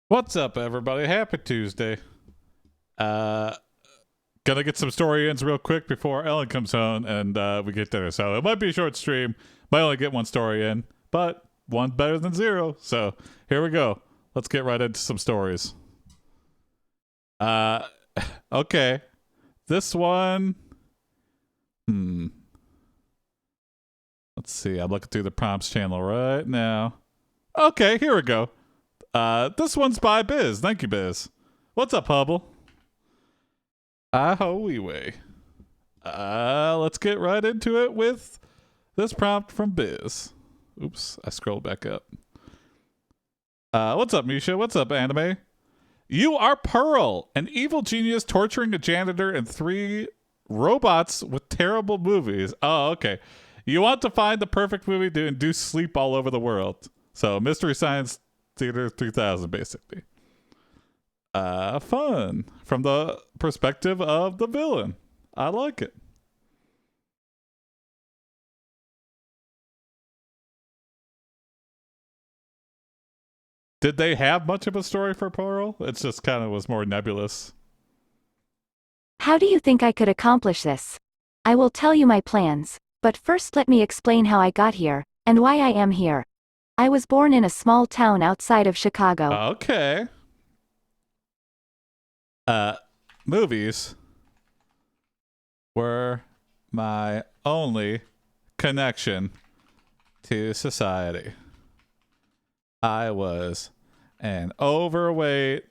What's up, everybody? Happy Tuesday. Uh, gonna get some story ends real quick before Ellen comes home and we get dinner. So it might be a short stream. Might only get one story in, but one's better than zero. So here we go. Let's get right into some stories. Uh, okay. This one. Let's see. I'm looking through the prompts channel right now. Okay, here we go. This one's by Biz. Thank you, Biz. What's up, Hubble? Ahoy. Let's get right into it with this prompt from Biz. Oops, I scrolled back up. What's up, Misha? What's up, anime? You are Pearl, an evil genius torturing a janitor and 3 robots with terrible movies. Oh, okay. You want to find the perfect movie to induce sleep all over the world. So, Mystery Science Theater 3000, basically. Fun. From the perspective of the villain. I like it. Did they have much of a story for Pearl? It just kind of was more nebulous. How do you think I could accomplish this? I will tell you my plans, but first let me explain how I got here, and why I am here. I was born in a small town outside of Chicago. Okay. Movies were my only connection to society. I was an overweight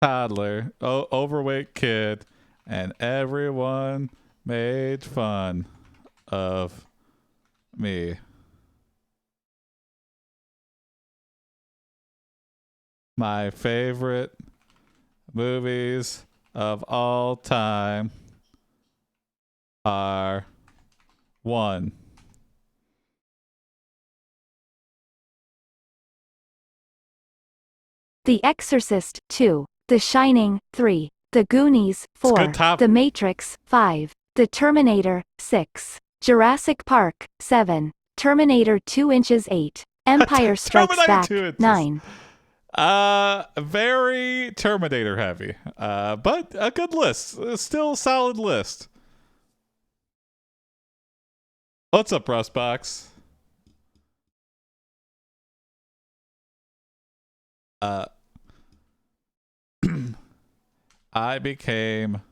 toddler, overweight kid, and everyone made fun of me. My favorite movies of all time are 1. The Exorcist, 2. The Shining, 3. The Goonies, 4. The Matrix, 5. The Terminator, 6. Jurassic Park, 7. Terminator 2 inches 8. Empire Strikes Back, 9. Very Terminator heavy. But a good list. Still a solid list. What's up, Rustbox? I became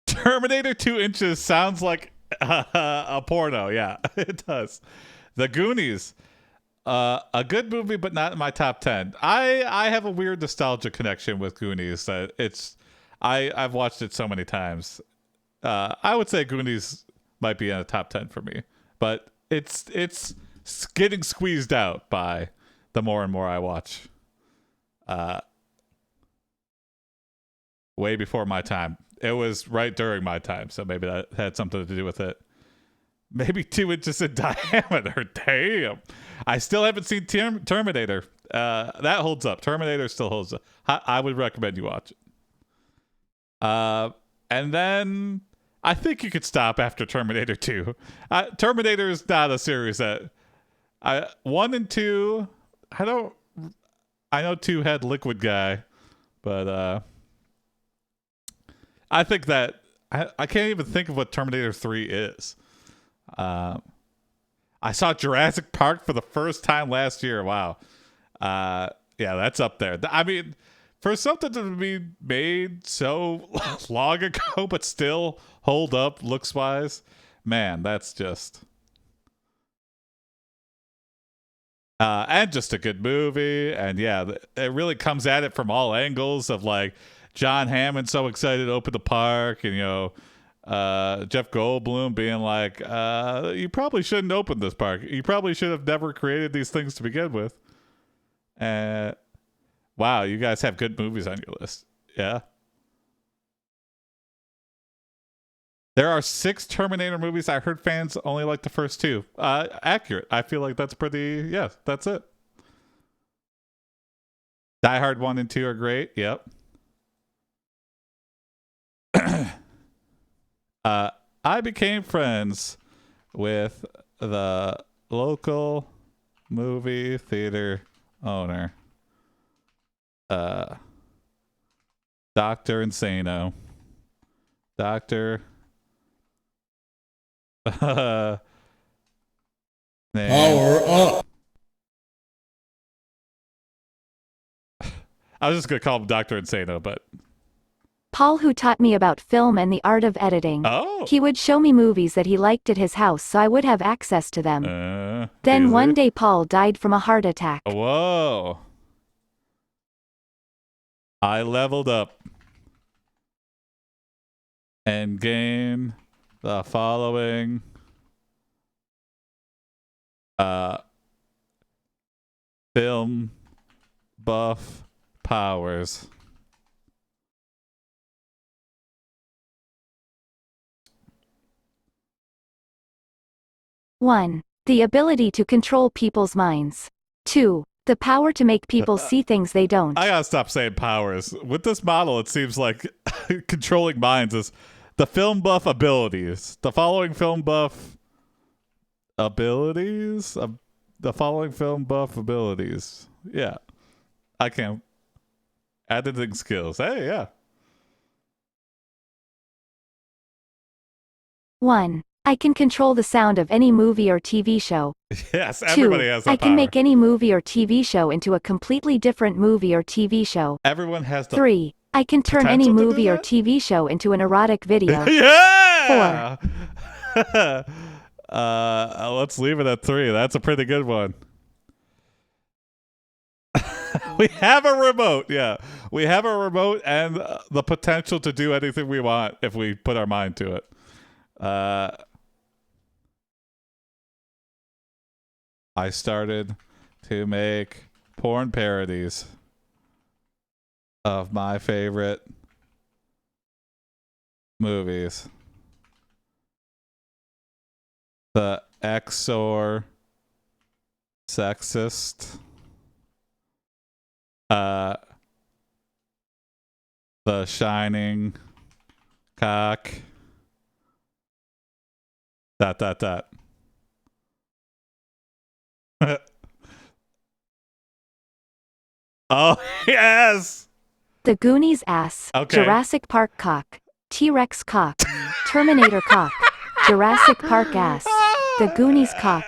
Terminator 2 inches sounds like a porno. Yeah, it does. The Goonies. A good movie, but not in my top 10. I have a weird nostalgia connection with Goonies. I've watched it so many times. I would say Goonies might be in a top 10 for me, but it's getting squeezed out by the more and more I watch. Way before my time. It was right during my time, so maybe that had something to do with it. Maybe 2 inches in diameter. Damn. I still haven't seen Terminator. That holds up. Terminator still holds up. I would recommend you watch it. And then I think you could stop after Terminator 2. Terminator is not a series that 1 and 2. I know 2 had Liquid Guy, but I think that I can't even think of what Terminator 3 is. I saw Jurassic Park for the first time last year. Wow. Yeah, that's up there. I mean, for something to be made so long ago, but still hold up looks wise, man, that's just. And just a good movie. And yeah, it really comes at it from all angles of like John Hammond so excited to open the park, and Jeff Goldblum being like, you probably shouldn't open this park. You probably should have never created these things to begin with. Wow, you guys have good movies on your list. Yeah. There are 6 Terminator movies. I heard fans only like the first 2. Accurate. I feel like that's pretty, yeah, that's it. Die Hard 1 and 2 are great. Yep. I became friends with the local movie theater owner. Dr. Insano. Dr. Power up. I was just gonna call him Dr. Insano, but Paul, who taught me about film and the art of editing. Oh. He would show me movies that he liked at his house so I would have access to them. Then easy. One day Paul died from a heart attack. Whoa. I leveled up and gained the following film buff powers. 1. The ability to control people's minds. 2. The power to make people see things they don't. I gotta stop saying powers. With this model, it seems like controlling minds is the film buff abilities. The following film buff abilities? The following film buff abilities. Yeah. I can't. Editing skills. Hey, yeah. 1. I can control the sound of any movie or TV show. Yes, everybody has that I can power. make any movie or TV show into a completely different movie or TV show. Everyone has the 3. I can turn any movie or TV show into an erotic video. Yeah! 4. Let's leave it at 3. That's a pretty good one. We have a remote. Yeah. We have a remote and the potential to do anything we want if we put our mind to it. I started to make porn parodies of my favorite movies. The XOR sexist. The Shining cock. ... Oh, yes! The Goonies ass. Okay. Jurassic Park cock. T-Rex cock. Terminator cock. Jurassic Park ass. The Goonies cock.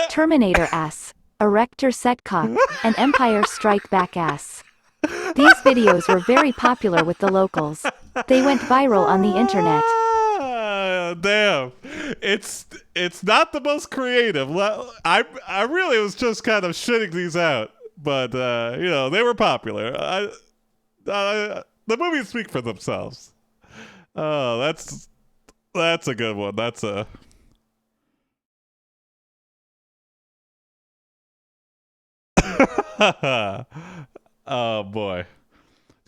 Terminator ass. Erector set cock. And Empire Strike Back ass. These videos were very popular with the locals. They went viral on the internet. Damn. It's not the most creative. I really was just kind of shitting these out. But, you know, they were popular. The movies speak for themselves. Oh, that's a good one. That's a... Oh, boy.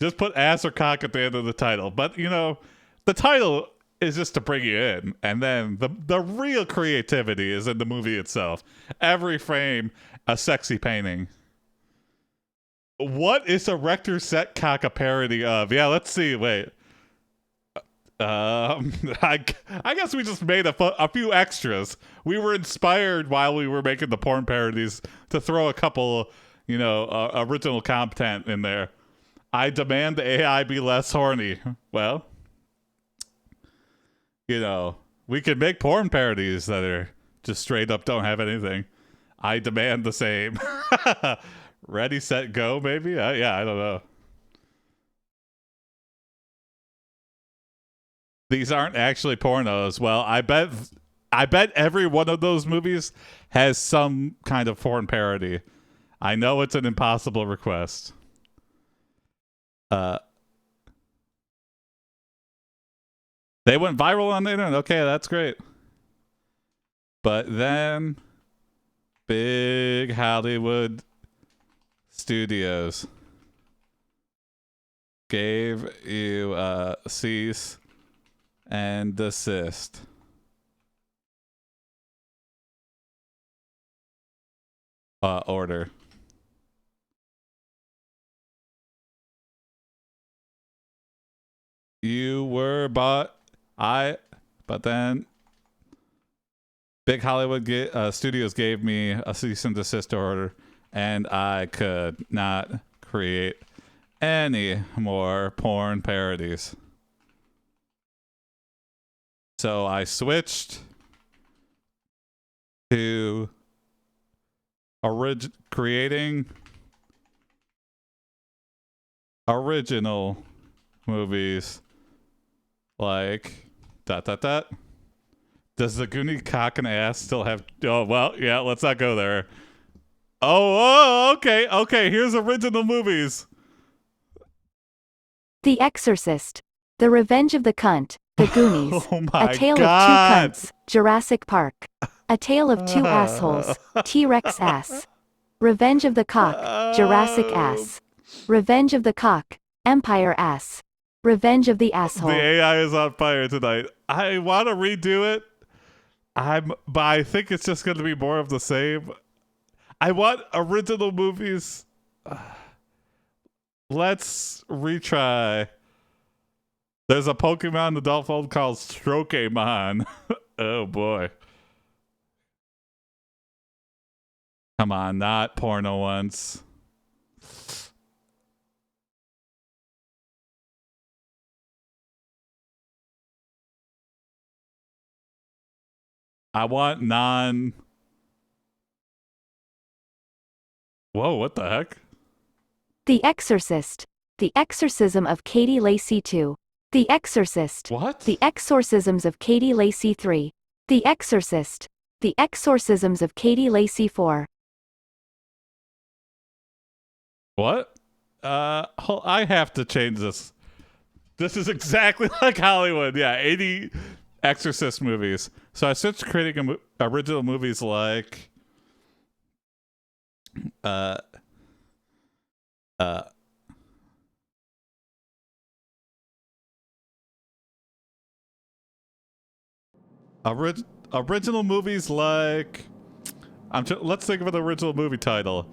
Just put ass or cock at the end of the title. But, you know, the title is just to bring you in. And then the real creativity is in the movie itself. Every frame, a sexy painting. What is a Rector set cock a parody of? Yeah, let's see. Wait. I guess we just made a few extras. We were inspired while we were making the porn parodies to throw a couple, you know, original content in there. I demand the AI be less horny. Well, you know, we can make porn parodies that are just straight up don't have anything. I demand the same. Ready, set, go, maybe? Yeah, I don't know. These aren't actually pornos. Well, I bet every one of those movies has some kind of porn parody. I know it's an impossible request. They went viral on the internet. Okay, that's great. But then big Hollywood studios gave you a cease and desist. Order. You were but then Big Hollywood studios gave me a cease and desist order, and I could not create any more porn parodies. So I switched to creating original movies like ... Does the Goonie cock and ass still have... Oh, well, yeah, let's not go there. Okay, here's original movies. The Exorcist, The Revenge of the Cunt, The Goonies, Oh my A Tale God. of Two Cunts, Jurassic Park, A Tale of Two Assholes, T-Rex Ass, Revenge of the Cock, Jurassic Ass, Revenge of the Cock, Empire Ass, Revenge of the Asshole. The AI is on fire tonight. I want to redo it. But I think it's just going to be more of the same. I want original movies. Let's retry. There's a Pokemon adult film called Strokemon. Oh boy. Come on, not porno ones. I want non... Whoa, what the heck? The Exorcist, The Exorcism of Katie Lacey 2. The Exorcist. What? The Exorcisms of Katie Lacey 3. The Exorcist, The Exorcisms of Katie Lacey 4. What? I have to change this. This is exactly like Hollywood. Yeah, 80 Exorcist movies. So I switched to creating original movies like original movies like let's think of an original movie title.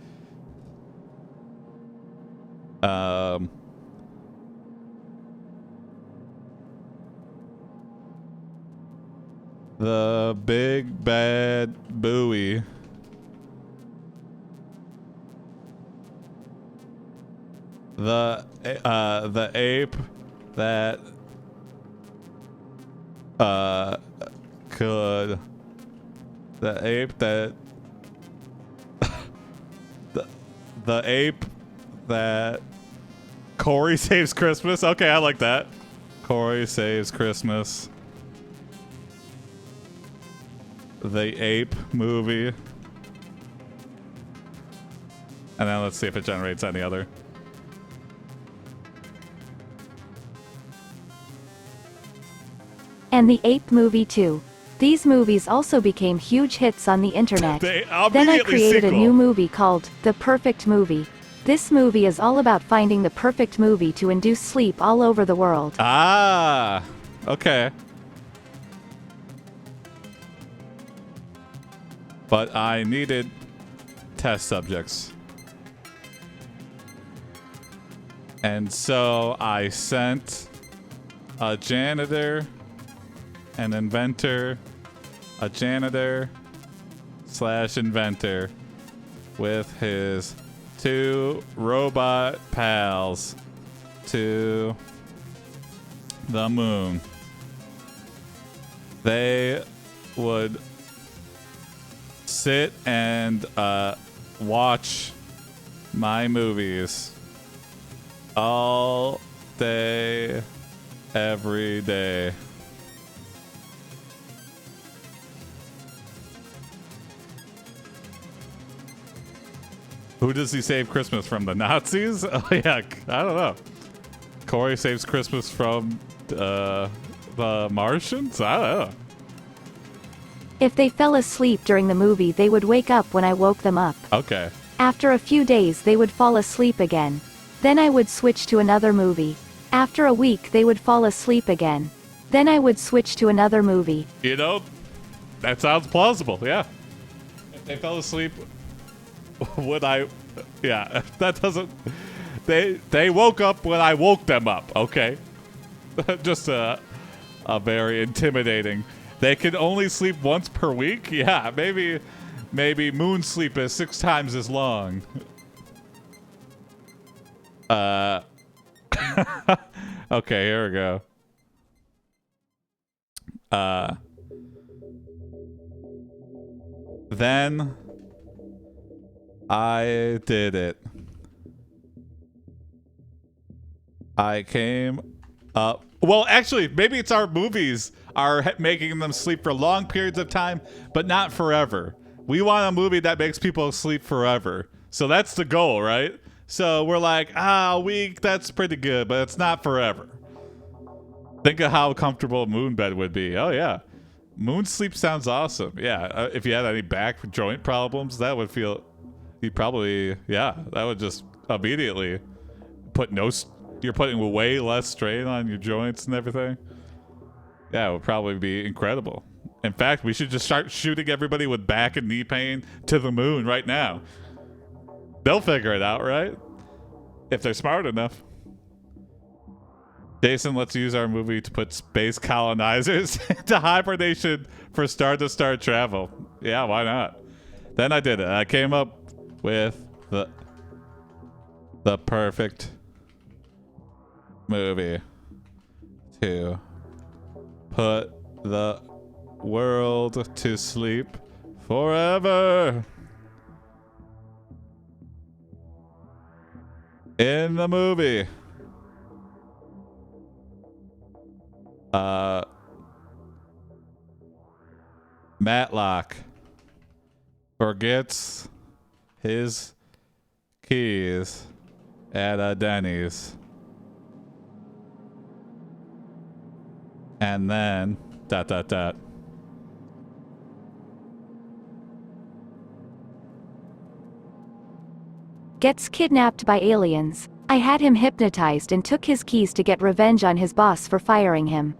The Big Bad Booey. The ape that could... The ape that... the ape that... Corey Saves Christmas. Okay, I like that. Corey Saves Christmas. The Ape movie. And then let's see if it generates any other. And the Ape movie too. These movies also became huge hits on the internet. Then I created a new movie called The Perfect Movie. This movie is all about finding the perfect movie to induce sleep all over the world. Ah, okay. But I needed test subjects. And so I sent a janitor, an inventor, a janitor / inventor with his 2 robot pals to the moon. They would sit and watch my movies all day, every day. Who does he save Christmas from? The Nazis? Oh yeah, I don't know. Corey saves Christmas from the Martians? I don't know. If they fell asleep during the movie, they would wake up when I woke them up. Okay. After a few days, they would fall asleep again. Then I would switch to another movie. After a week, they would fall asleep again. Then I would switch to another movie. You know, that sounds plausible, yeah. If they fell asleep, would I... Yeah, that doesn't... They woke up when I woke them up, okay? Just a very intimidating... They can only sleep once per week? Yeah, maybe moon sleep is 6 times as long. Okay, here we go. Then I did it. I came up. Well, actually, maybe it's our movies are making them sleep for long periods of time, but not forever. We want a movie that makes people sleep forever. So that's the goal, right? So we're like, a week, that's pretty good, but it's not forever. Think of how comfortable a moon bed would be. Oh, yeah. Moon sleep sounds awesome. Yeah, if you had any back joint problems, that would feel... You probably... Yeah, that would just immediately put no... You're putting way less strain on your joints and everything. Yeah, it would probably be incredible. In fact, we should just start shooting everybody with back and knee pain to the moon right now. They'll figure it out, right? If they're smart enough. Jason, let's use our movie to put space colonizers into hibernation for star-to-star travel. Yeah, why not? Then I did it. I came up with the perfect movie to put the world to sleep forever. In the movie, Matlock forgets his keys at a Denny's. And then, ... Gets kidnapped by aliens. I had him hypnotized and took his keys to get revenge on his boss for firing him.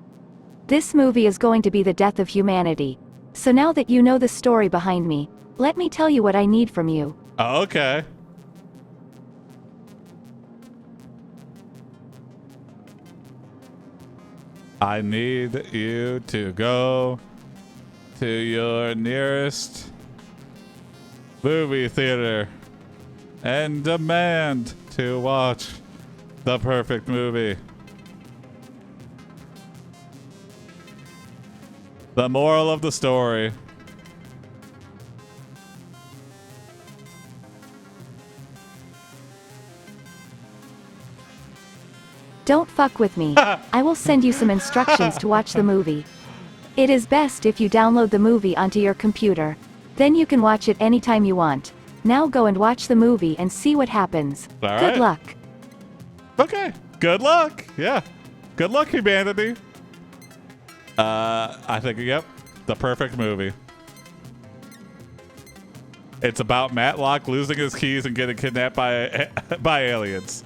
This movie is going to be the death of humanity. So now that you know the story behind me, let me tell you what I need from you. Oh, okay. I need you to go to your nearest movie theater and demand to watch the perfect movie. The moral of the story. Don't fuck with me. I will send you some instructions to watch the movie. It is best if you download the movie onto your computer. Then you can watch it anytime you want. Now go and watch the movie and see what happens. All Good right. luck. Okay. Good luck. Yeah. Good luck, humanity. I think, yep. The perfect movie. It's about Matlock losing his keys and getting kidnapped by aliens.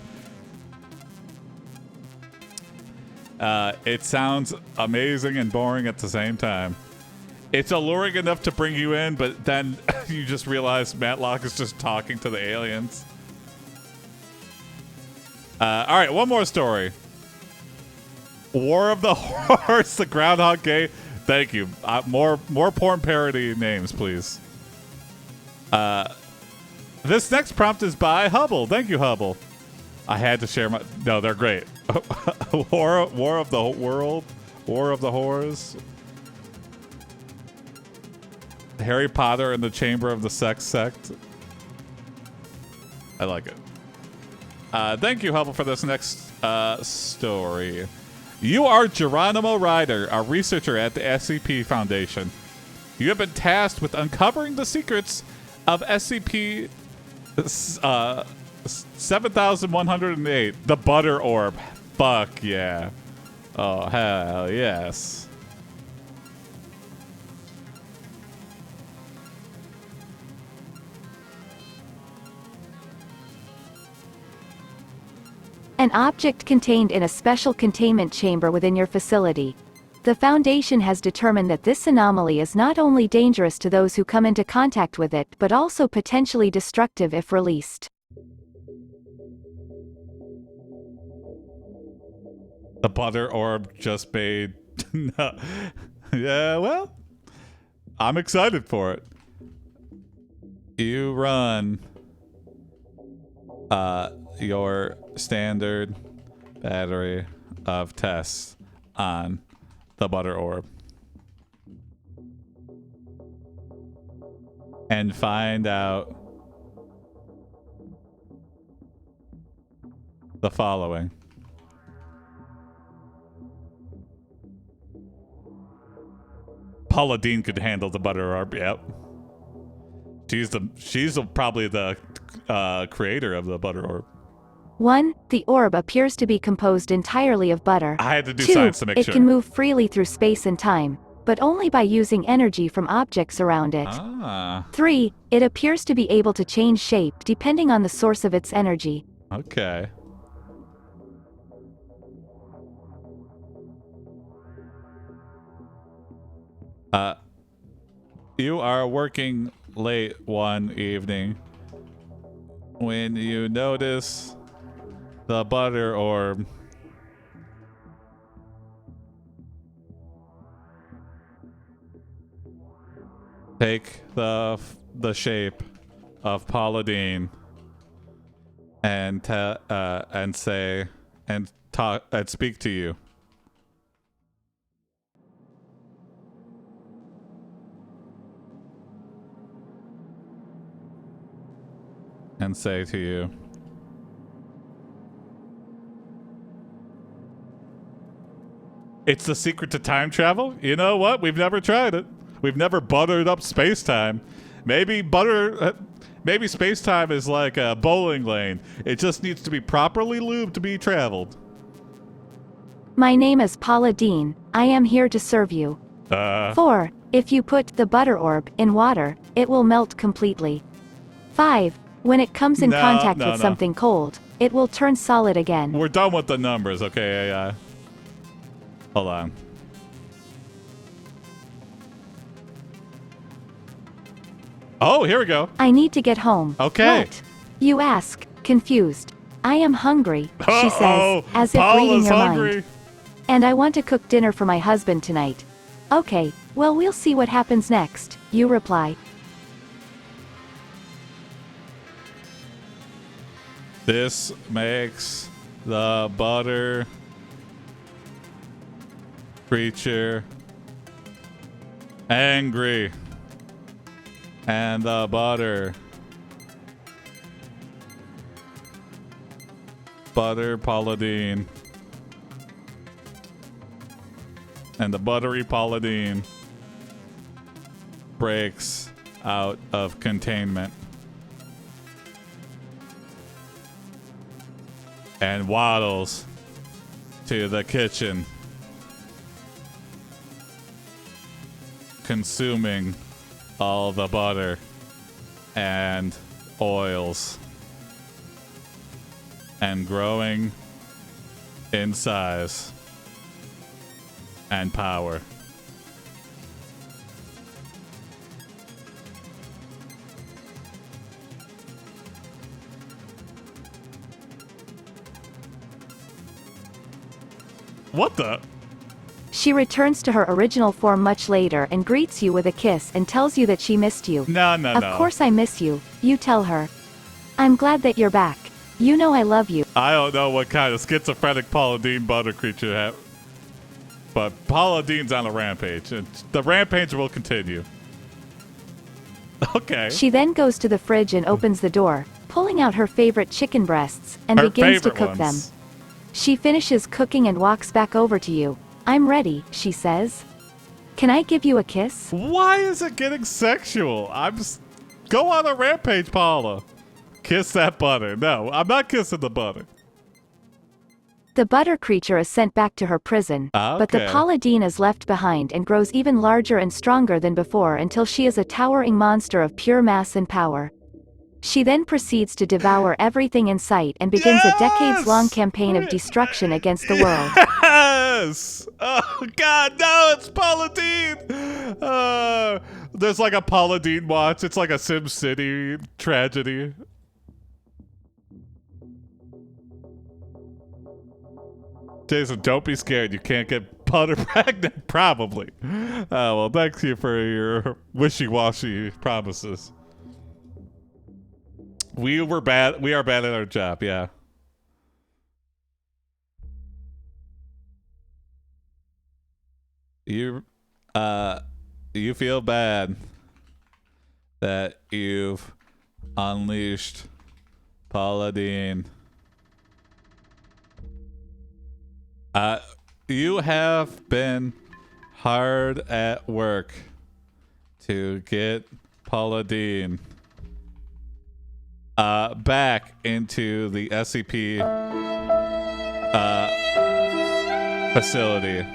It sounds amazing and boring at the same time. It's alluring enough to bring you in, but then you just realize Matlock is just talking to the aliens. All right, one more story. War of the Horse, the Groundhog Day. Thank you. More porn parody names, please. This next prompt is by Hubble. Thank you, Hubble. I had to share my... No, they're great. War of the World. War of the Whores. Harry Potter and the Chamber of the Sex Sect. I like it. Thank you, Hubble, for this next story. You are Geronimo Ryder, a researcher at the SCP Foundation. You have been tasked with uncovering the secrets of SCP 7108, the Butter Orb. Fuck yeah. Oh, hell yes. An object contained in a special containment chamber within your facility. The Foundation has determined that this anomaly is not only dangerous to those who come into contact with it but also potentially destructive if released. The Butter Orb just made... Yeah, well, I'm excited for it. You run your standard battery of tests on the butter orb and find out the following. Paula Deen could handle the butter orb. Yep. She's probably the creator of the butter orb. 1. The orb appears to be composed entirely of butter. I had to do 2. science to make sure. It can move freely through space and time, but only by using energy from objects around it. 3. It appears to be able to change shape depending on the source of its energy. Okay. You are working late one evening when you notice the butter orb take the shape of Paula Deen and say and talk and speak to you. And say to you, it's the secret to time travel? You know what? We've never tried it. We've never buttered up space-time. Maybe space-time is like a bowling lane. It just needs to be properly lubed to be traveled. My name is Paula Deen. I am here to serve you. 4. If you put the butter orb in water, it will melt completely. 5. When it comes in contact with something cold, it will turn solid again. We're done with the numbers, okay, AI? Hold on. Oh, here we go. I need to get home. Okay. What? You ask, confused. I am hungry, she says, as if reading your mind. And I want to cook dinner for my husband tonight. Okay, well, we'll see what happens next, you reply. This makes the butter creature angry. And the butter Paula Deen. And the buttery Paula Deen breaks out of containment and waddles to the kitchen, consuming all the butter and oils and growing in size and power. What the? She returns to her original form much later and greets you with a kiss and tells you that she missed you. No. Of course I miss you, you tell her. I'm glad that you're back. You know I love you. I don't know what kind of schizophrenic Paula Deen butter creature have, but Paula Deen's on a rampage, and the rampage will continue. Okay. She then goes to the fridge and opens the door, pulling out her favorite chicken breasts, and begins to cook them. She finishes cooking and walks back over to you. I'm ready, she says. Can I give you a kiss? Why is it getting sexual? Go on a rampage, Paula. Kiss that butter. No, I'm not kissing the butter. The butter creature is sent back to her prison, but the Paula Deen is left behind and grows even larger and stronger than before until she is a towering monster of pure mass and power. She then proceeds to devour everything in sight and begins a decades-long campaign of destruction against the world. Yes! Oh, God, no, it's Paula Deen! There's like a Paula Deen watch. It's like a SimCity tragedy. Jason, don't be scared. You can't get butter pregnant, probably. Well, thank you for your wishy-washy promises. We are bad at our job, yeah. You feel bad that you've unleashed Paula Deen. You have been hard at work to get Paula Deen back into the SCP facility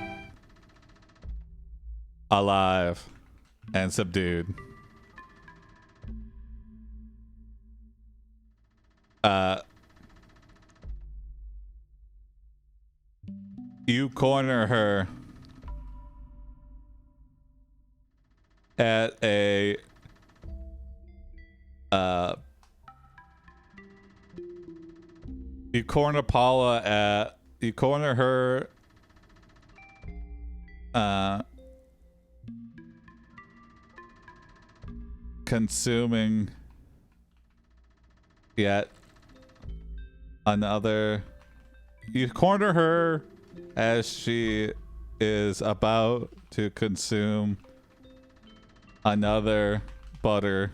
alive and subdued. You corner her at a you corner her consuming yet another. You corner her as she is about to consume another butter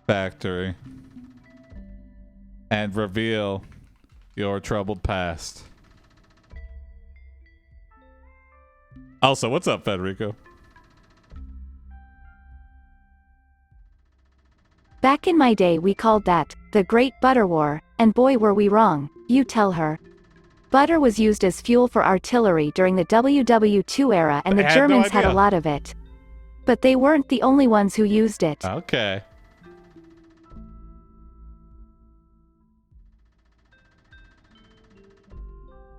factory and reveal your troubled past. Also, what's up, Federico? Back in my day we called that the Great Butter War, and boy were we wrong, you tell her. Butter was used as fuel for artillery during the WW2 era and the Germans had a lot of it. But they weren't the only ones who used it. Okay.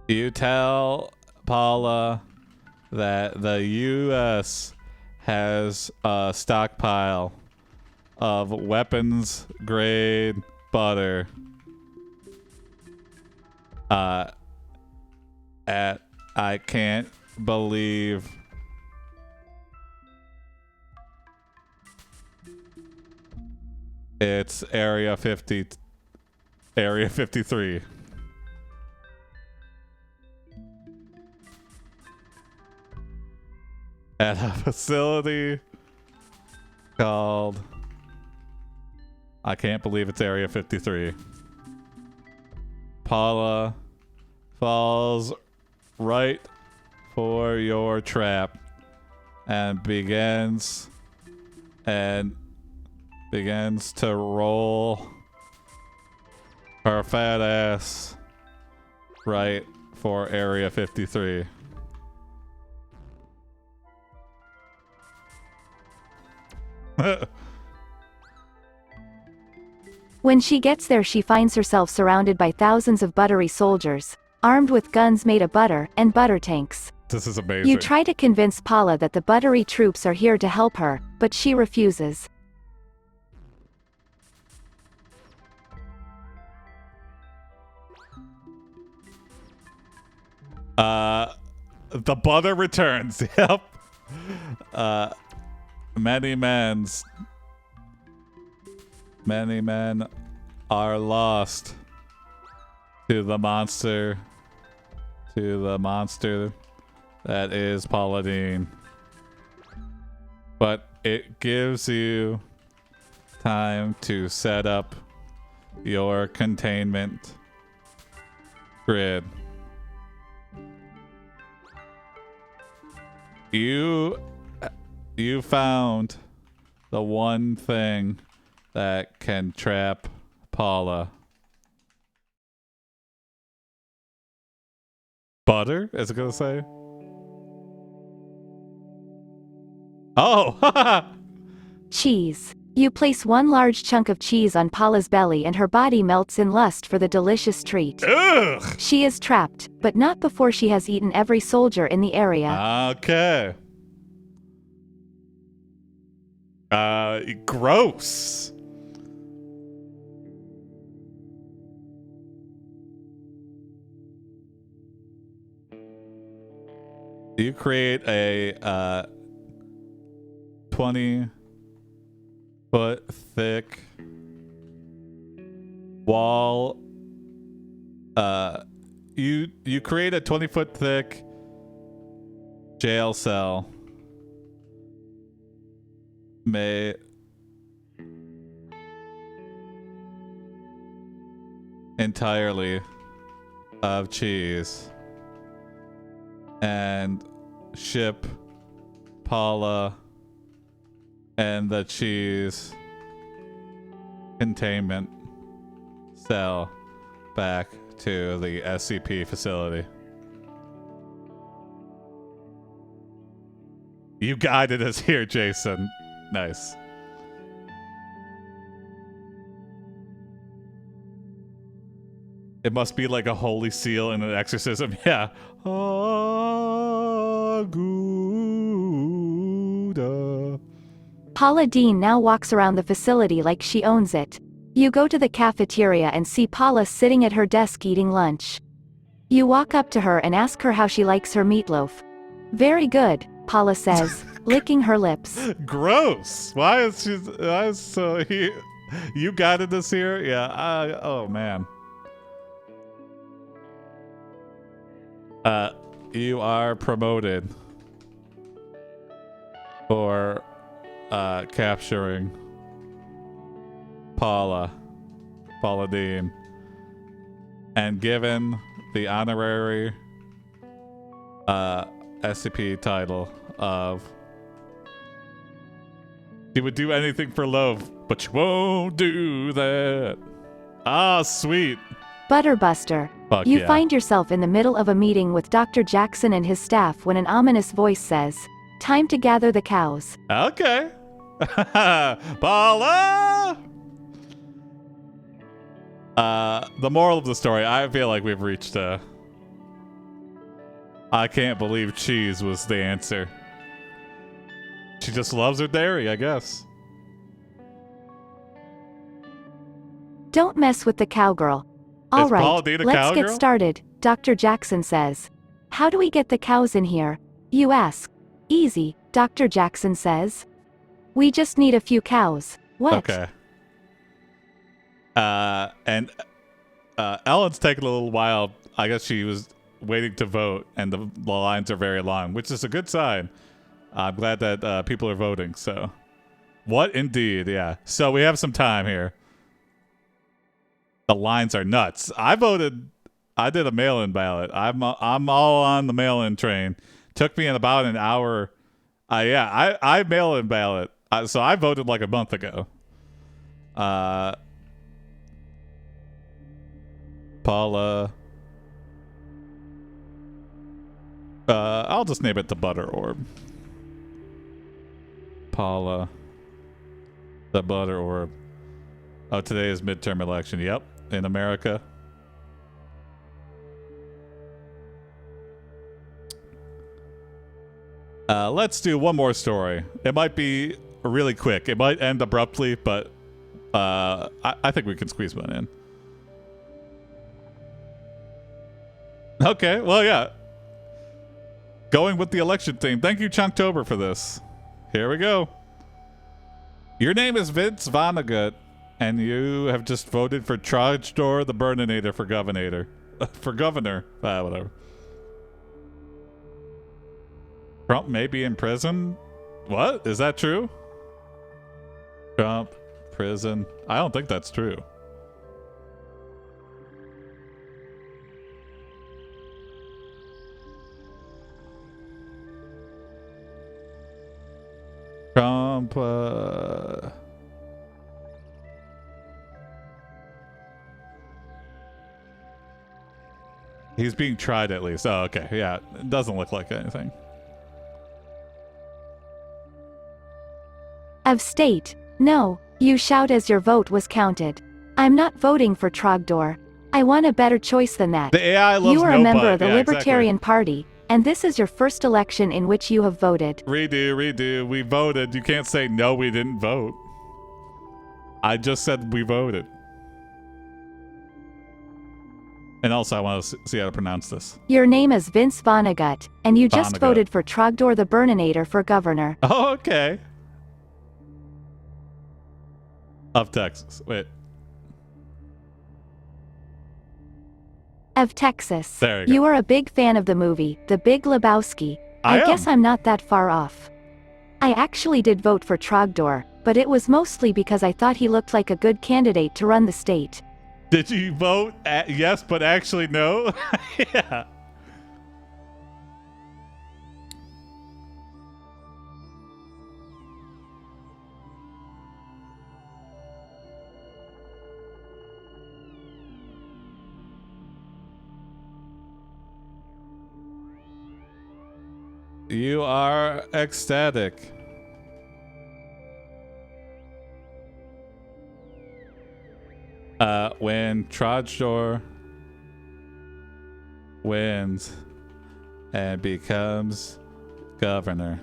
You tell Paula that the U.S. has a stockpile of weapons-grade butter at I can't believe it's Area 53. At a facility called I can't believe it's Area 53. Paula falls right for your trap and begins to roll her fat ass right for Area 53. When she gets there she finds herself surrounded by thousands of buttery soldiers, armed with guns made of butter, and butter tanks. This is amazing. You try to convince Paula that the buttery troops are here to help her, but she refuses. The butter returns. Yep. Many men are lost to the monster that is Paula Deen. But it gives you time to set up your containment grid. You found the one thing that can trap Paula. Butter, is it gonna say? Oh! Cheese. You place one large chunk of cheese on Paula's belly and her body melts in lust for the delicious treat. Ugh! She is trapped, but not before she has eaten every soldier in the area. Okay. Gross. You create a 20-foot thick wall. You create a 20-foot thick jail cell made entirely of cheese and ship Paula and the cheese containment cell back to the SCP facility. You guided us here, Jason. Nice. It must be like a holy seal in an exorcism. Yeah. Aguda. Paula Deen now walks around the facility like she owns it. You go to the cafeteria and see Paula sitting at her desk eating lunch. You walk up to her and ask her how she likes her meatloaf. Very good, Paula says, licking her lips. Gross. Why is she? Why is so? You guided us here? Yeah. Oh man. You are promoted for capturing Paula Dean and given the honorary SCP title of "You would do anything for love, but you won't do that." Ah, sweet. Butterbuster. Fuck You yeah. find yourself in the middle of a meeting with Dr. Jackson and his staff when an ominous voice says, "Time to gather the cows." Okay. Paula! The moral of the story, I feel like we've reached I can't believe cheese was the answer. She just loves her dairy, I guess. Don't mess with the cowgirl. All right, Paula Deen a let's get cowgirl? started, Dr. Jackson says. How do we get the cows in here? You ask. Easy, Dr. Jackson says. We just need a few cows. What? Okay. And Ellen's taking a little while. I guess she was waiting to vote, and the lines are very long, which is a good sign. I'm glad that people are voting, so. What indeed, yeah. So we have some time here. The lines are nuts. I voted. I did a mail-in ballot. I'm all on the mail-in train. Took me in about an hour. Yeah, I mail-in ballot. So I voted like a month ago. Paula. I'll just name it the Butter Orb. Paula. The Butter Orb. Oh, today is midterm election. Yep. In America. Let's do one more story. It might be really quick. It might end abruptly, but I think we can squeeze one in. Okay, well, yeah. Going with the election theme. Thank you, Chunktober, for this. Here we go. Your name is Vince Vonnegut, and you have just voted for Trogdor the Burninator for governor. For governor. Whatever. Trump may be in prison? What? Is that true? Trump, prison. I don't think that's true. Trump, he's being tried at least. Oh, okay. Yeah, it doesn't look like anything. Of state. No, you shout as your vote was counted. I'm not voting for Trogdor. I want a better choice than that. The AI loves You are no a member butt. of the Yeah, Libertarian exactly. Party, and this is your first election in which you have voted. Redo. We voted. You can't say no, we didn't vote. I just said we voted. And also, I want to see how to pronounce this. Your name is Vince Vonnegut, and you just Vonnegut. voted for Trogdor the Burninator for governor. Oh, okay. Of Texas. Wait. Of Texas. There you go. You are a big fan of the movie, The Big Lebowski. I guess I'm not that far off. I actually did vote for Trogdor, but it was mostly because I thought he looked like a good candidate to run the state. Did you vote yes, but actually no? Yeah. You are ecstatic. When Trogdor wins and becomes governor,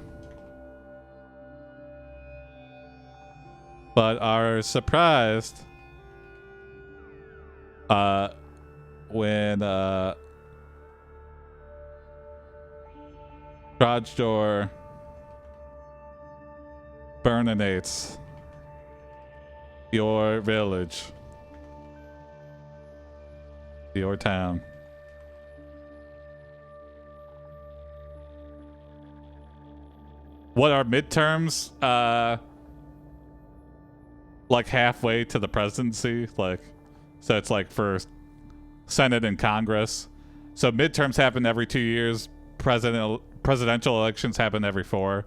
but are surprised when Trogdor burninates your village, your town. What are midterms? Like halfway to the presidency, like, so it's like for Senate and Congress. So midterms happen every 2 years. Presidential elections happen every 4.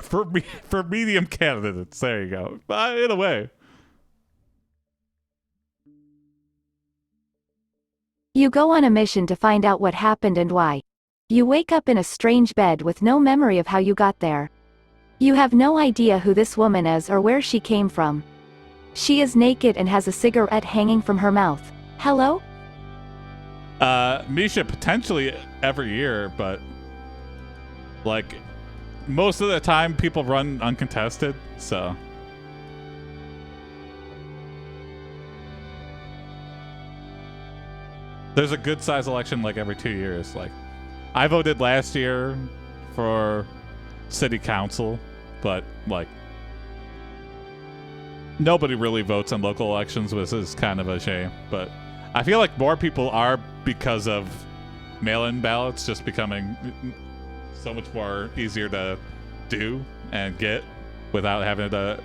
For medium candidates, there you go. In a way. You go on a mission to find out what happened and why. You wake up in a strange bed with no memory of how you got there. You have no idea who this woman is or where she came from. She is naked and has a cigarette hanging from her mouth. Hello? Misha, potentially every year, but like most of the time people run uncontested, so. There's a good size election like every 2 years. Like, I voted last year for city council, but like nobody really votes in local elections, which is kind of a shame. But I feel like more people are because of mail-in ballots just becoming so much more easier to do and get without having to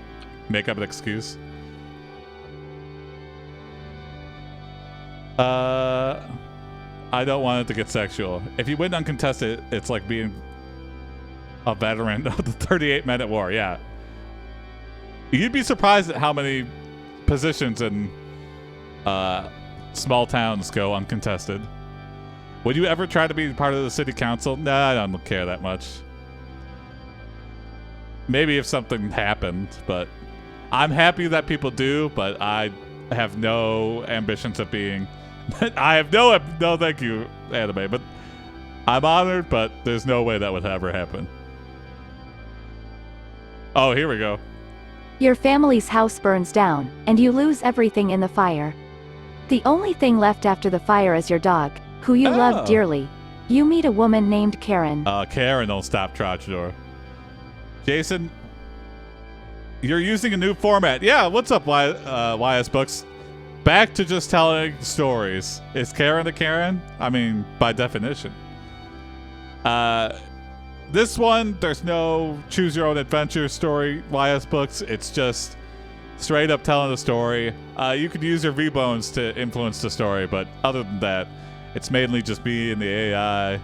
make up an excuse. I don't want it to get sexual. If you win uncontested, it's like being a veteran of the 38-minute war. Yeah. You'd be surprised at how many positions in small towns go uncontested. Would you ever try to be part of the city council? Nah, I don't care that much. Maybe if something happened, but I'm happy that people do, but I have no ambitions of being... I have no thank you, anime, but I'm honored, but there's no way that would ever happen. Oh, here we go. Your family's house burns down, and you lose everything in the fire. The only thing left after the fire is your dog, who you love dearly. You meet a woman named Karen. Karen, don't stop Trogdor. Jason, you're using a new format. Yeah, what's up, YS Books? Back to just telling stories. Is Karen a Karen? I mean, by definition. This one, there's no choose your own adventure story, YS Books. It's just straight up telling the story. You could use your V-bones to influence the story, but other than that, it's mainly just me and the AI.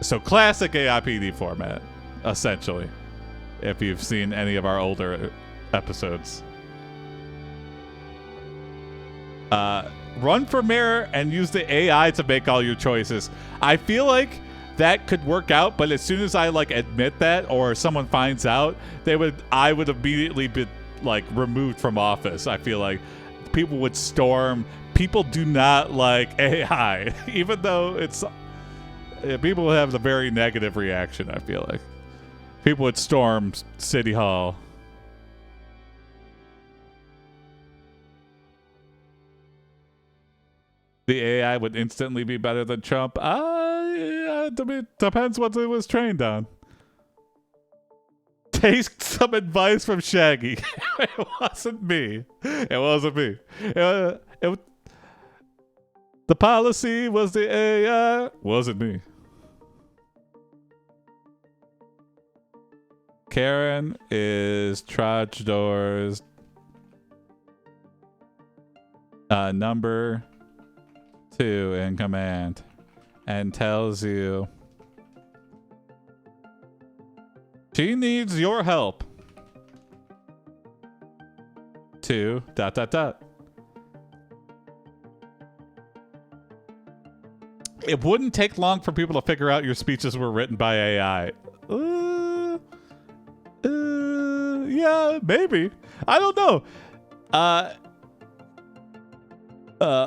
So classic AiPD format, essentially, if you've seen any of our older episodes. Run for mayor and use the AI to make all your choices. I feel like that could work out, but as soon as I like admit that or someone finds out, I would immediately be like removed from office. I feel like people would storm. People do not like AI, even though people have the very negative reaction, I feel like. People would storm City Hall. The AI would instantly be better than Trump. Yeah, depends what it was trained on. Take some advice from Shaggy. It wasn't me. It wasn't me. The policy was the AI. Wasn't me. Karen is Trogdor's number 2 in command and tells you she needs your help to ... It wouldn't take long for people to figure out your speeches were written by AI. Yeah, maybe. I don't know.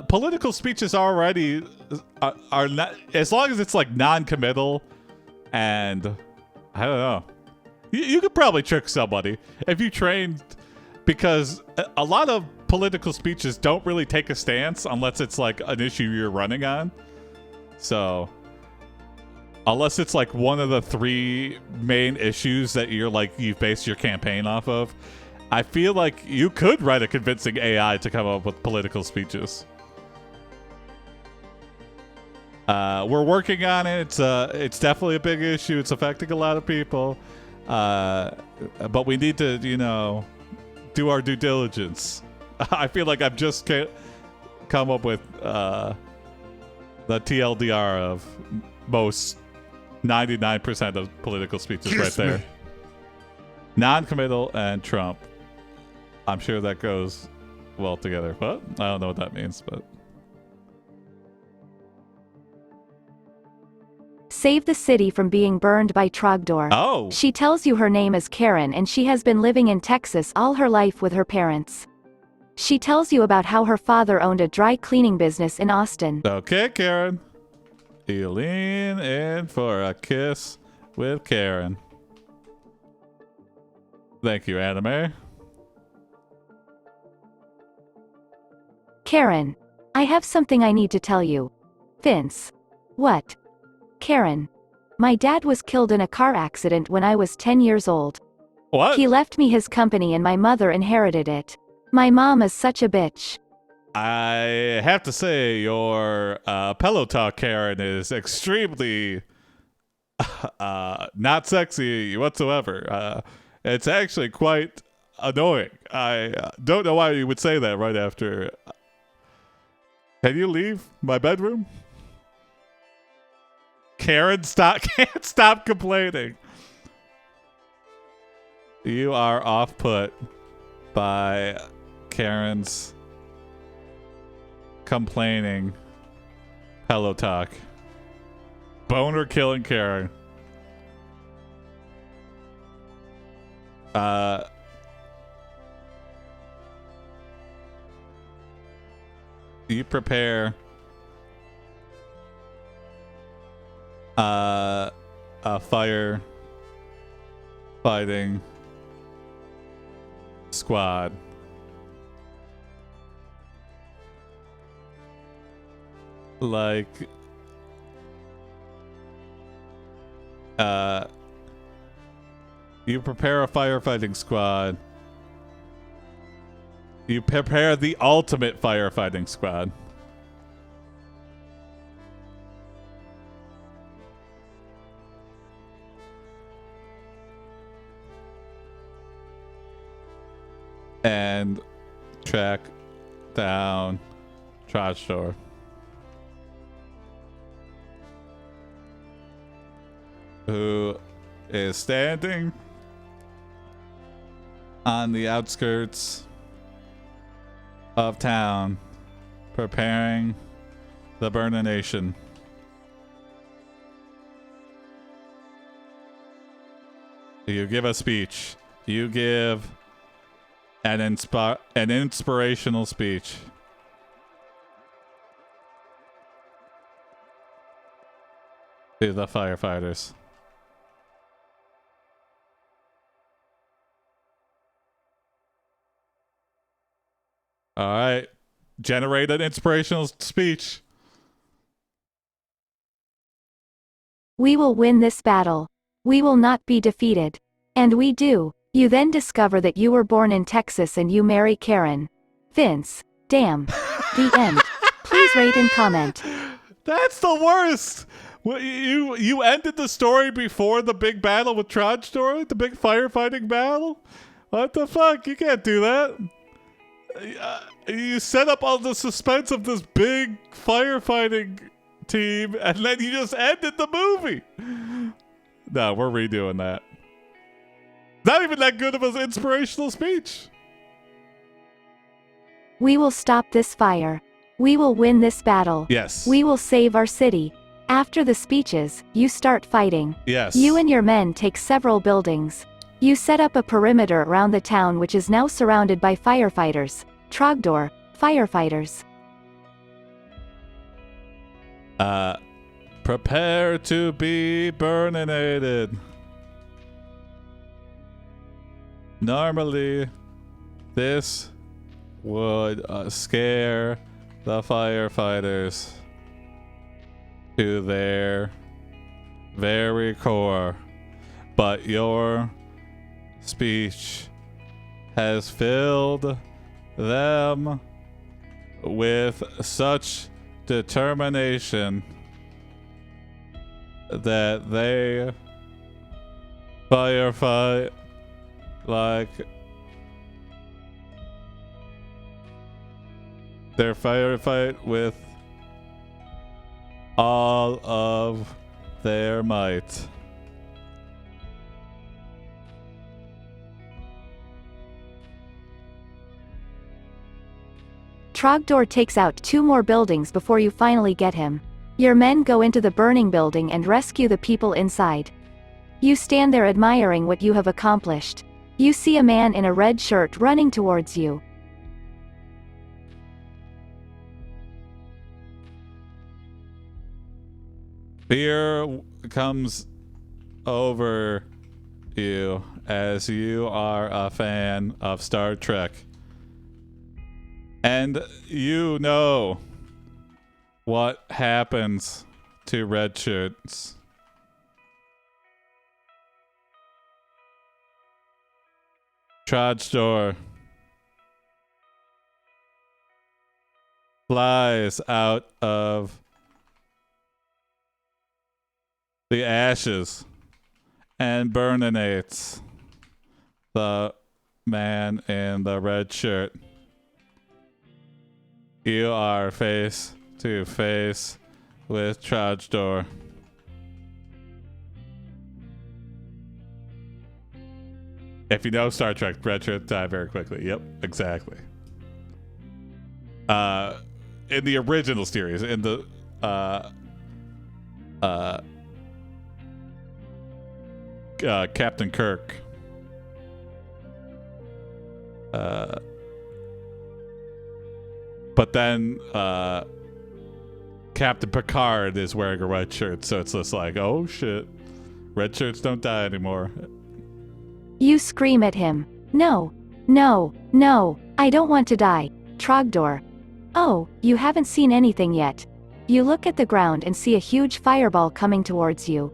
Political speeches already are not, as long as it's like non-committal, and I don't know. You could probably trick somebody if you trained, because a lot of political speeches don't really take a stance unless it's like an issue you're running on. So unless it's like one of the 3 main issues that you're like you base your campaign off of, I feel like you could write a convincing AI to come up with political speeches. We're working on it. It's definitely a big issue. It's affecting a lot of people. But we need to, do our due diligence. I feel like I've just come up with the TLDR of most 99% of political speeches right there. Non-committal and Trump. I'm sure that goes well together. What? I don't know what that means, but... Save the city from being burned by Trogdor. Oh! She tells you her name is Karen and she has been living in Texas all her life with her parents. She tells you about how her father owned a dry cleaning business in Austin. Okay, Karen. You lean in for a kiss with Karen. Thank you, anime. Karen, I have something I need to tell you. Vince. What? Karen. My dad was killed in a car accident when I was 10 years old. What? He left me his company and my mother inherited it. My mom is such a bitch. I have to say, your pillow talk, Karen, is extremely not sexy whatsoever. It's actually quite annoying. I don't know why you would say that right after. Can you leave my bedroom? Karen, can't stop complaining. You are off put by Karen's complaining pillow talk. Boner killing Karen. You prepare a fire fighting squad. Like you prepare a firefighting squad. You prepare the ultimate firefighting squad. And track down Trash Store. Who is standing on the outskirts of town, preparing the Burner Nation. You give a speech. You give an inspirational speech. To the firefighters. All right. Generate an inspirational speech. We will win this battle. We will not be defeated. And we do. You then discover that you were born in Texas and you marry Karen. Vince. Damn. The end. Please rate and comment. That's the worst. You ended the story before the big battle with Trogdor, the big firefighting battle? What the fuck? You can't do that. You set up all the suspense of this big firefighting team, and then you just ended the movie. No, we're redoing that. Not even that good of an inspirational speech. We will stop this fire. We will win this battle. Yes. We will save our city. After the speeches, you start fighting. Yes. You and your men take several buildings. You set up a perimeter around the town, which is now surrounded by firefighters. Trogdor, firefighters. Prepare to be burninated. Normally, this would scare the firefighters to their very core, but your speech has filled them with such determination that they firefight like their firefight with all of their might. Trogdor takes out 2 more buildings before you finally get him. Your men go into the burning building and rescue the people inside. You stand there admiring what you have accomplished. You see a man in a red shirt running towards you. Fear comes over you as you are a fan of Star Trek. And you know what happens to red shirts. Trogdor flies out of the ashes and burninates the man in the red shirt. You are face to face with Trogdor. If you know Star Trek, red shirt die very quickly. Yep, exactly. In the original series, in the Captain Kirk. But then Captain Picard is wearing a red shirt, so it's just like, oh shit, red shirts don't die anymore. You scream at him. No, no, no, I don't want to die. Trogdor. Oh, you haven't seen anything yet. You look at the ground and see a huge fireball coming towards you.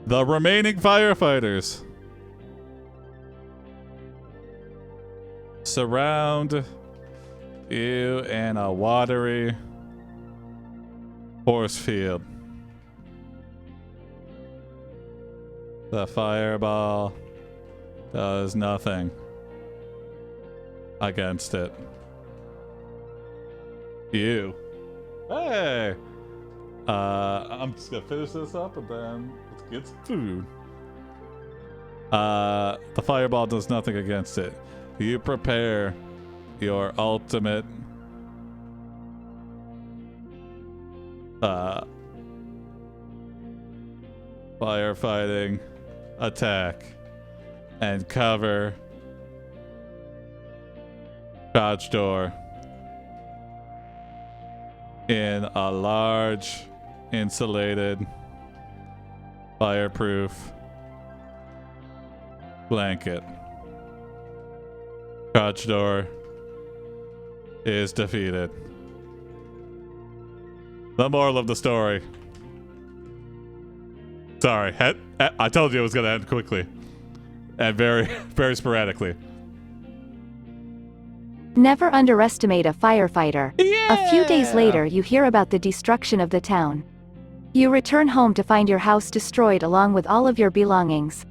The remaining firefighters surround you in a watery force field. The fireball does nothing against it. You. Hey! I'm just gonna finish this up and then let's get some food. The fireball does nothing against it. You prepare your ultimate firefighting attack and cover Trogdor in a large insulated fireproof blanket. Crouch door is defeated. The moral of the story. Sorry, I told you it was going to end quickly. And very, very sporadically. Never underestimate a firefighter. Yeah! A few days later, you hear about the destruction of the town. You return home to find your house destroyed along with all of your belongings.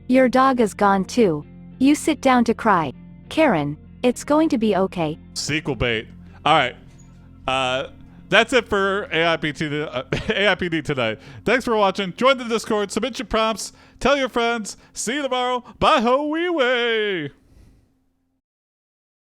Your dog is gone too. You sit down to cry. Karen, it's going to be okay. Sequel bait. All right. That's it for AiPD tonight. Thanks for watching. Join the Discord. Submit your prompts. Tell your friends. See you tomorrow. Bye ho wee way.